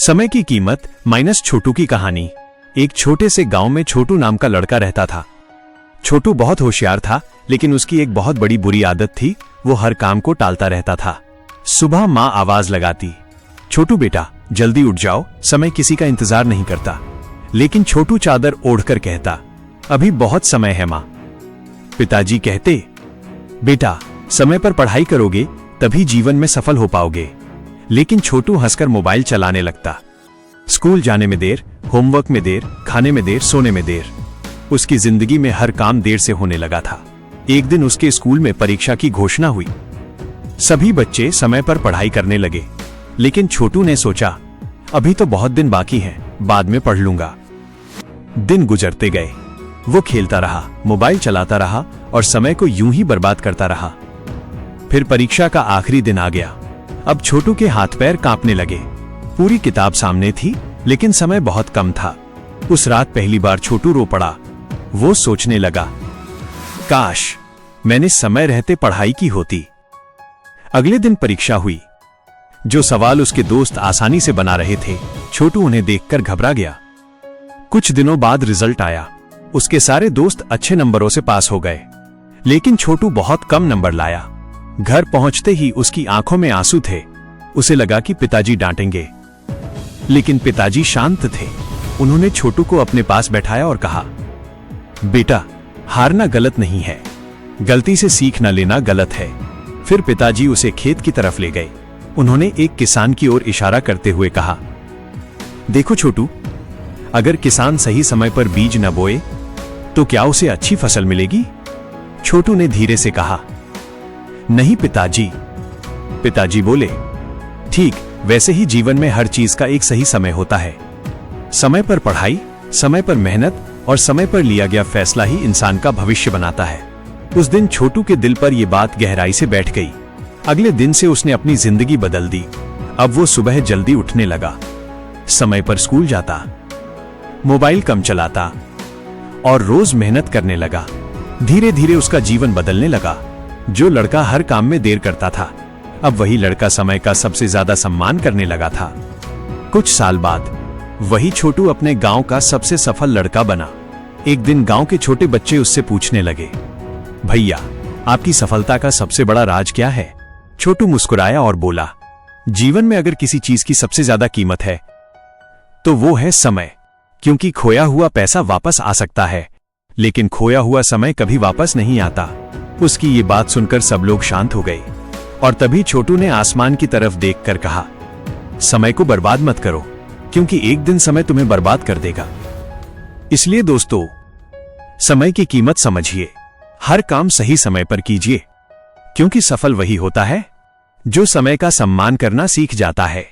समय की कीमत माइनस छोटू की कहानी। एक छोटे से गांव में छोटू नाम का लड़का रहता था। छोटू बहुत होशियार था, लेकिन उसकी एक बहुत बड़ी बुरी आदत थी, वो हर काम को टालता रहता था। सुबह माँ आवाज लगाती, छोटू बेटा जल्दी उठ जाओ, समय किसी का इंतजार नहीं करता। लेकिन छोटू चादर ओढ़कर कहता, अभी बहुत समय है माँ। पिताजी कहते, बेटा समय पर पढ़ाई करोगे तभी जीवन में सफल हो पाओगे। लेकिन छोटू हंसकर मोबाइल चलाने लगता। स्कूल जाने में देर, होमवर्क में देर, खाने में देर, सोने में देर। उसकी जिंदगी में हर काम देर से होने लगा था। एक दिन उसके स्कूल में परीक्षा की घोषणा हुई। सभी बच्चे समय पर पढ़ाई करने लगे, लेकिन छोटू ने सोचा, अभी तो बहुत दिन बाकी हैं, बाद में पढ़ लूंगा। दिन गुजरते गए, वो खेलता रहा, मोबाइल चलाता रहा और समय को यूं ही बर्बाद करता रहा। फिर परीक्षा का आखिरी दिन आ गया। अब छोटू के हाथ पैर कांपने लगे। पूरी किताब सामने थी, लेकिन समय बहुत कम था। उस रात पहली बार छोटू रो पड़ा। वो सोचने लगा, काश मैंने समय रहते पढ़ाई की होती। अगले दिन परीक्षा हुई। जो सवाल उसके दोस्त आसानी से बना रहे थे, छोटू उन्हें देखकर घबरा गया। कुछ दिनों बाद रिजल्ट आया। उसके सारे दोस्त अच्छे नंबरों से पास हो गए, लेकिन छोटू बहुत कम नंबर लाया। घर पहुंचते ही उसकी आंखों में आंसू थे। उसे लगा कि पिताजी डांटेंगे, लेकिन पिताजी शांत थे। उन्होंने छोटू को अपने पास बैठाया और कहा, बेटा हारना गलत नहीं है, गलती से सीख न लेना गलत है। फिर पिताजी उसे खेत की तरफ ले गए। उन्होंने एक किसान की ओर इशारा करते हुए कहा, देखो छोटू, अगर किसान सही समय पर बीज न बोए तो क्या उसे अच्छी फसल मिलेगी? छोटू ने धीरे से कहा, नहीं पिताजी। पिताजी बोले, ठीक वैसे ही जीवन में हर चीज का एक सही समय होता है। समय पर पढ़ाई, समय पर मेहनत और समय पर लिया गया फैसला ही इंसान का भविष्य बनाता है। उस दिन छोटू के दिल पर यह बात गहराई से बैठ गई। अगले दिन से उसने अपनी जिंदगी बदल दी। अब वो सुबह जल्दी उठने लगा, समय पर स्कूल जाता, मोबाइल कम चलाता और रोज मेहनत करने लगा। धीरे धीरे उसका जीवन बदलने लगा। जो लड़का हर काम में देर करता था, अब वही लड़का समय का सबसे ज्यादा सम्मान करने लगा था। कुछ साल बाद वही छोटू अपने गांव का सबसे सफल लड़का बना। एक दिन गांव के छोटे बच्चे उससे पूछने लगे, भैया आपकी सफलता का सबसे बड़ा राज क्या है? छोटू मुस्कुराया और बोला, जीवन में अगर किसी चीज की सबसे ज्यादा कीमत है तो वो है समय। क्योंकि खोया हुआ पैसा वापस आ सकता है, लेकिन खोया हुआ समय कभी वापस नहीं आता। उसकी ये बात सुनकर सब लोग शांत हो गए और तभी छोटू ने आसमान की तरफ देखकर कहा, समय को बर्बाद मत करो, क्योंकि एक दिन समय तुम्हें बर्बाद कर देगा। इसलिए दोस्तों, समय की कीमत समझिए, हर काम सही समय पर कीजिए, क्योंकि सफल वही होता है जो समय का सम्मान करना सीख जाता है।